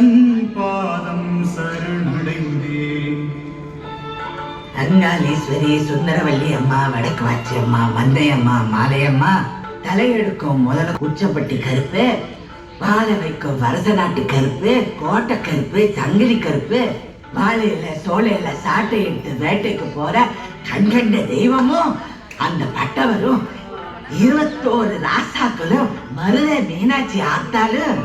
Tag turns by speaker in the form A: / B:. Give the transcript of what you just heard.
A: தன் பாதம் சரணடைந்தேன்.
B: அங்காளீஸ்வரி, சுந்தரவல்லி அம்மா, வடக்கு வாச்சி அம்மா, மந்தையம்மா, மாலையம்மா, தலையெடுக்கும் முதல்ல உச்சப்பட்டி கருப்பு, வாழை வைக்கும் வரத நாட்டு கருப்பு, கோட்டை கருப்பு, சங்கிலி கருப்பு, வாழையில சோலையில சாட்டை எடுத்து வேட்டைக்கு போற கண்கண்ட தெய்வமும் அந்த பட்டவரும் 21 ராசாக்களும் மருத மீனாட்சி ஆத்தாலும்